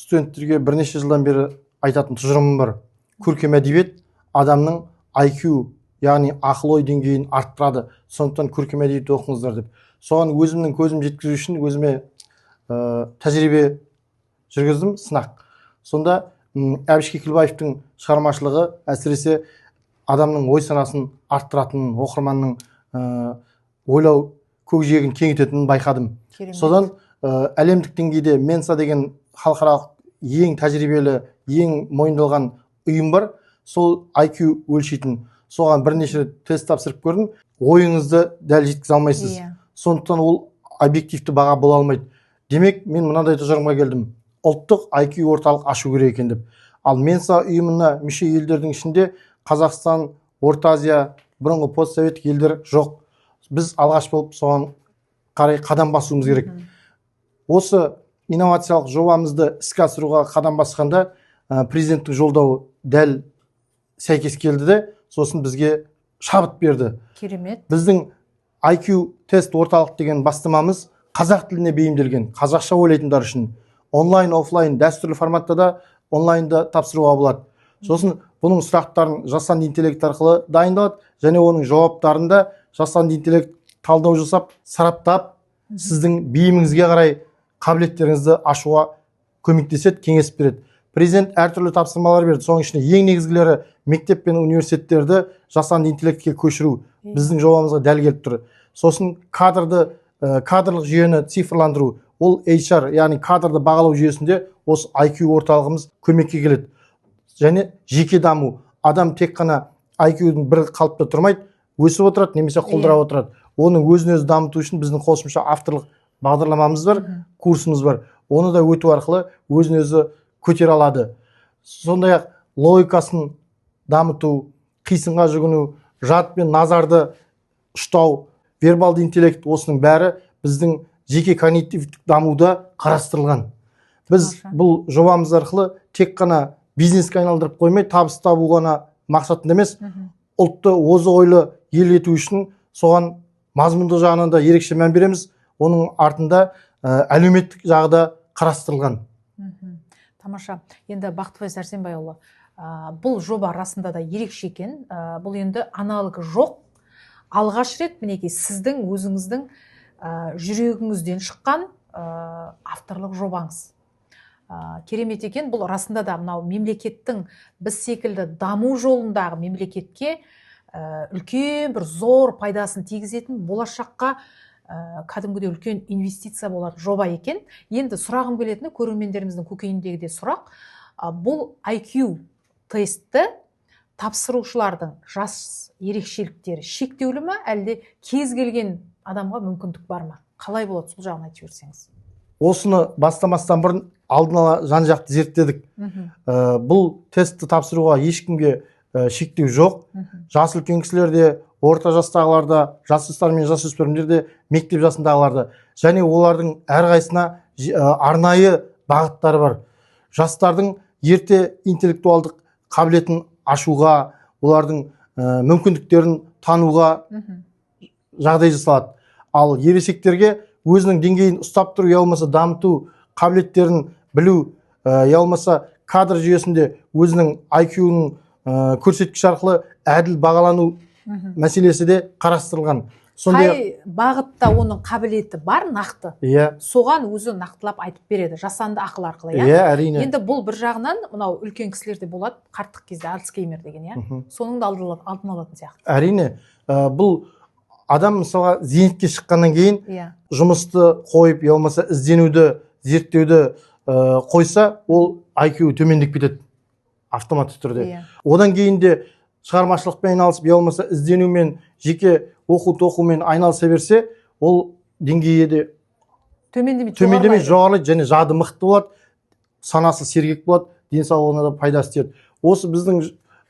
студенттерге бірнеше жылдан бері айтатын тұжырымым бар. Көркем әдебиет адамның IQ, яғни ақыл ой деңгейін арттырады. Сондықтан көркем әдебиет оқыңыздар деп. Соған өзімнің көзім жеткізу үшін өзіме тәжірибе жүргіздім, сынақ. Сонда Әбіш Кекілбаевтың шығармашылығы әсіресе адамның ой санасын арттыратын, оқырманның ойлау көкжиегін кеңейтетінін байқадым. Содан әлемдік деңгейде Менса деген халықаралық ең тәжірибелі, ең мойындалған ұйым бар. Сол IQ өлшейтін. Соған бірнеше тест тапсырып көрдім. Ойыңызды дәл жеткізе алмайсыз. Сондықтан ол объективті баға бола алмайды. Демек, мен мынандай тұжырымға келдім. Ұлттық IQ орталық ашу керек екен деп. Ал Менса ұйымына мүше елдердің ішінде Қазақстан, Орта Азия, бұрынғы постсоветтік елдер жоқ. Біз алғаш болып соған қарай қадам басуымыз керек. Осы инновациялық жобамызды іске асыруға қадам басқанда президенттің жолдауы дәл сәйкес келді де, сосын бізге шабыт берді. Керемет. Біздің IQ тест орталық деген бастамамыз қазақ тіліне бейімделген, қазақша ойлайтындар үшін онлайн, офлайн, дәстүрлі форматта да онлайнда тапсыруға болады. Сосын бұның сұрақтарын жасанды интеллект арқылы дайындалады, және оның жауаптарында жасанды интеллект талдау жасап, сараптап, сіздің бейіміңізге қарай қабілеттеріңізді ашуға көмектеседі, кеңес береді. Президент әртүрлі тапсырмалар берді. Соның ішінде ең негізгілері мектеп пен университеттерді жасанды интеллектке көшіру біздің жобамызға дәл келіп тұр. Сосын кадрлық жүйені цифрландыру, ол HR, яғни кадрды бағалау жүйесінде осы IQ орталығымыз көмекке келеді. Және жеке даму. Адам тек қана IQ-дің бір қалыпта тұрмайды, өсіп отырады, немесе құлдырап отырады. Оның өзін-өзі дамыту үшін біздің қосымша авторлық бағдарламамыз бар, курсымыз бар. Оны да өту арқылы өзін-өзі көтере алады. Сондай-ақ логикасын дамыту, қисынға жүгіну, жад пен назарды ұштау, вербалды интеллект, осының бәрі біздің жеке когнитивтік дамуда қарастырылған. Біз бұл жобамыз арқылы тек қана бизнеске айналдырып қоймай, табыс табу ғана мақсатында емес, ұлтты озық ойлы ел ету үшін соған мазмұнды жағынан да ерекше мән береміз. Оның артында әлеуметтік жағы да қарастырылған. Тамаша. Енді Бақтыбай Сәрсенбайұлы, бұл жоба расында да ерекше екен. Бұл енді аналогы жоқ. Алғаш рет мінекей сіздің өзіңіздің жүрегіңізден шыққан авторлық жобаңыз. Керемет екен. Бұл расында да мынау мемлекеттің біз секілді даму жолындағы мемлекетке үлкен бір зор пайдасын тигізетін, болашаққа кәдімгідей үлкен инвестиция болатын жоба екен. Енді сұрағым келетіні, көрермендеріміздің көкейіндегі де сұрақ, бұл IQ тестті тапсырушылардың жас ерекшеліктері шектеулі ме, әлде кез келген адамға мүмкіндік бар ма? Қалай болады, сол жағын айтып жіберсеңіз? Осыны бастамастан бұрын алдын ала жан-жақты зерттедік. Бұл тестті тапсыруға ешкімге шектеу жоқ. Жас үлкен кісілерде, орта жастағыларда, жасөспірім мен жасөспірімдерде, мектеп жасындағыларда, және олардың әрқайсысына арнайы бағыттары бар. Жастардың ерте интеллектуалдық қабілетін ашуға, олардың мүмкіндіктерін тануға жағдай жасалады. Ал ересектерге өзінің деңгейін ұстап тұру, я болмаса дамыту қабілеттерін білу, я болмаса кадр жүйесінде өзінің IQ-ның көрсеткіш арқылы әділ бағалану мәселесі де қарастырылған. Қай бағытта оның қабілеті бар, нақты? Соған өзі нақтылап айтып береді, жасанды ақыл арқылы. Әрине. Енді бұл бір жағынан, мынау үлкен кісілерде болады, қарттық кезде Альцгеймер деген, соның да алдын алатын сияқты. Әрине. Бұл адам мысалға зейнетке шыққаннан кейін жұмысты қойып, я болмаса ізденуді, зерттеуді қойса, ол IQ төмендеп кетеді автоматты түрде. Одан кейін де шығармашылықпен айналысып, я болмаса ізденумен, жеке оқу-тоқумен айналыса берсе, ол деңгейі де төмендемей жоғарылайды, және жады мықты болады, санасы сергек болады, денсаулығына да пайдасы тиеді. Осы біздің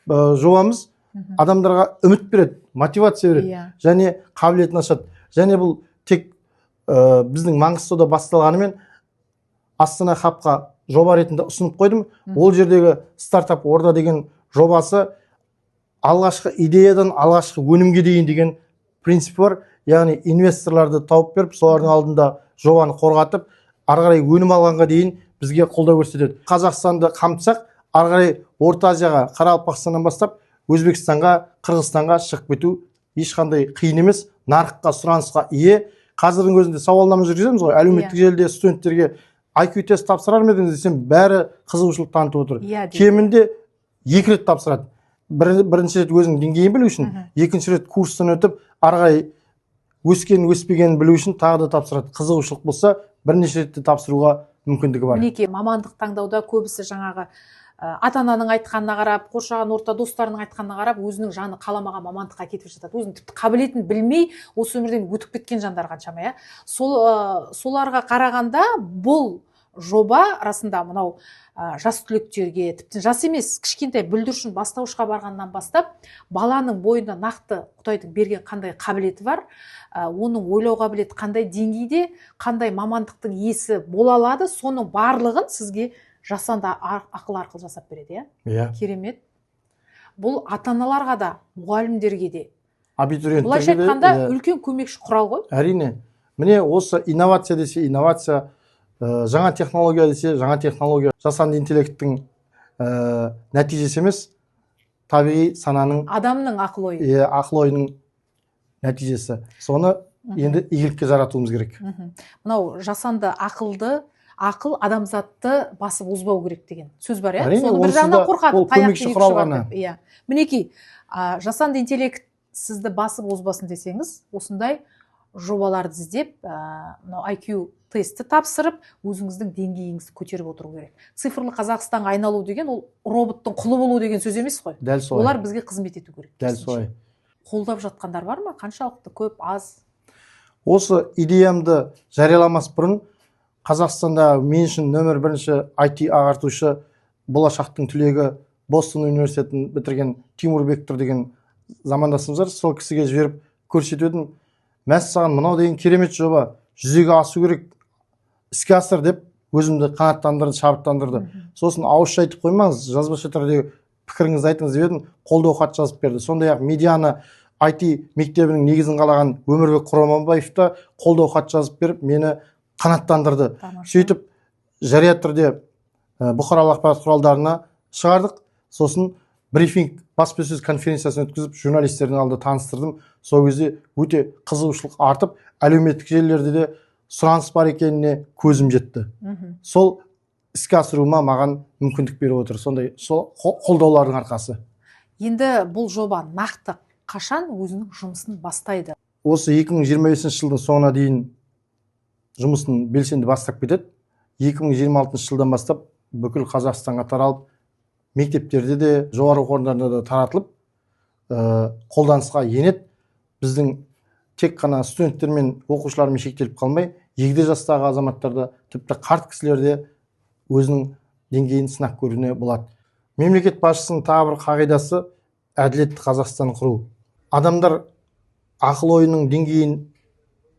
жобамыз адамдарға үміт береді, мотивация береді, және қабілетін ашады. Және бұл тек біздің Маңғыстауда басталғанымен Астана хабқа жоба ретінде ұсынып қойдым. Ол жердегі стартап орда деген жобасы алғашқы идеядан алғашқы өнімге дейін деген принцип бар. Яғни инвесторларды тауып беріп, солардың алдында жобаны қорғатып, ары қарай өнім алғанға дейін бізге қолдау көрсетеді. Қазақстанды қамтысақ, ары қарай Орта Азияға, Қарақалпақстаннан бастап Өзбекстанға, Қырғызстанға шығып кету ешқандай қиын емес. Нарыққа, сұранысқа ие. Қазірдің өзінде сауалнама жүргіземіз ғой, әлеуметтік желіде студенттерге IQ тест тапсырар ма едіңіз десем, бәрі қызығушылық танытып отыр. Кемінде 2 рет тапсырады. Бірінші рет өзінің деңгейін білу үшін, екінші рет курстан өтіп, ары қарай өскен өспегенін білу үшін тағы да тапсырады. Қызығушылық болса, бірнеше ретте тапсыруға мүмкіндігі бар. Мінекей мамандық таңдауда көбісі жаңағы ата-ананың айтқанына қарап, қоршаған орта достарының айтқанына қарап, өзінің жаны қаламаған мамандыққа кетіп жатады. Өзінің тіпті қабілетін білмей, осы өмірден өтіп кеткен жандар қаншама, иә. Соларға қарағанда бұл жоба расында мынау жас түлектерге, тіпті жас емес, кішкентай бүлдіршін бастауышқа барғаннан бастап, баланың бойында нақты Құдайдың берген қандай қабілеті бар, оның ойлау қабілеті қандай деңгейде, қандай мамандықтың иесі бола алады, соның барлығын сізге жасанды ақыл арқылы жасап береді, иә? Керемет. Бұл ата-аналарға да, мұғалімдерге де, абитуриенттерге де, былайша айтқанда үлкен көмекші құрал ғой. Әрине. Міне осы инновация десе инновация, жаңа технология десе жаңа технология, жасанды интеллекттің нәтижесі емес, табиғи сананың, адамның ақыл ойы. Ақыл ойының нәтижесі. Соны енді игілікке жаратуымыз керек. Мынау жасанды ақыл адамзатты басып озбау керек деген сөз бар, иә? Әрине, соны бір жағынан қорқады, ол көмекші құрал ғана. Мінекей, жасанды интеллект сізді басып озбасын десеңіз, осындай жобаларды іздеп, мынау IQ тестті тапсырып, өзіңіздің деңгейіңізді көтеріп отыру керек. Цифрлы Қазақстанға айналу деген, ол роботтың құлы болу деген сөз емес қой. Дәл солай. Олар бізге қызмет ету керек. Дәл солай. Қолдап жатқандар бар ма? Қаншалықты көп, аз? Осы идеямды жарияламас бұрын Қазақстанда мен үшін нөмір бірінші IT ағартушы, болашақтың түлегі, Бостон университетін бітірген Тимур Бектұр деген замандасымыз бар. Сол кісіге жіберіп көрсетедім. Мәссаған, мынау деген керемет жоба, жүзеге асу керек, іске асыр деп өзімді қанаттандырды, шабыттандырды. Сосын ауызша айтып қоймаңыз, жазбаша түрде пікіріңізді айтыңыз деп едім, қолдау хат жазып берді. Сондай-ақ медианы IT мектебінің негізін қалаған Өмірбек Құраманбаев та қолдау хат жазып беріп, мені қанаттандырды. Сөйтіп, жария түрде бұқаралық ақпарат құралдарына шығардық. Сосын брифинг, баспасөз конференциясын өткізіп, журналистердің алдында таныстырдым. Сол кезде өте қызығушылық артып, әлеуметтік желілерде де сұраныс бар екеніне көзім жетті. Сол іске асыруыма маған мүмкіндік беріп отыр. Сондай қолдаулардың арқасы. Енді бұл жоба нақты қашан өзінің жұмысын бастайды? Осы 2025 жылдың соңына дейін жұмысын белсенді бастап кетеді. 2026 жылдан бастап бүкіл Қазақстанға таралып, мектептерде де, жоғары оқу орындарында да таратылып, қолданысқа енеді. Біздің тек қана студенттер мен оқушылармен шектеліп қалмай, егде жастағы азаматтарда, тіпті қарт кісілерде өзінің деңгейін сынап көруіне болады. Мемлекет басшысының тағы бір қағидасы әділетті Қазақстан құру. Адамдар ақыл ойының деңгейін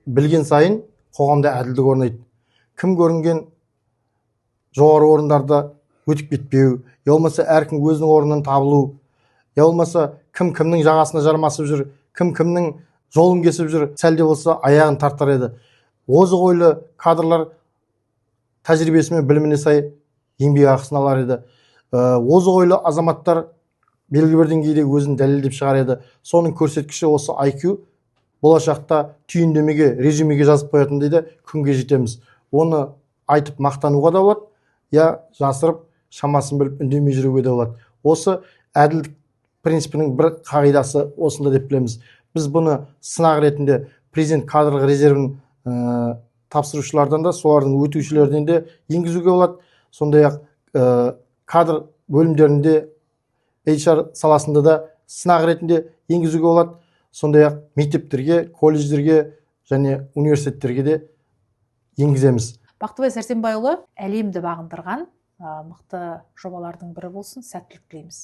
білген сайын қоғамда әділдік орнайды. Кім көрінген жоғары орындарда өтіп кетпеу, я болмаса әркім өзінің орнынан табылу, я болмаса кім кімнің жағасына жармасып жүр, кім кімнің жолын кесіп жүр, сәлде болса аяғын тартар еді. Озық ойлы кадрлар тәжірибесі мен біліміне сай еңбек ақысын алар еді. Озық ойлы азаматтар белгілі бір деңгейде өзін дәлелдеп шығар еді. Соның көрсеткіші осы IQ. Болашақта түйіндемеге, резюмеге жазып қоятын дейді, күнге жетеміз. Оны айтып мақтануға да болады, я жасырып шамасын біліп үндемей жүруге де болады. Осы әділдік принципінің бір қағидасы осында деп білеміз. Біз бұны сынақ ретінде президент кадрлық резервін тапсырушылардан да, солардың өтушілерден де енгізуге болады. Сондай-ақ кадр бөлімдерінде, HR саласында да сынақ ретінде енгізуге болады. Сондай-ақ мектептерге, колледждерге және университеттерге де енгіземіз. Бақтыбай Сәрсенбайұлы әлемді бағындырған мықты жобалардың бірі болсын, сәттілік тілейміз.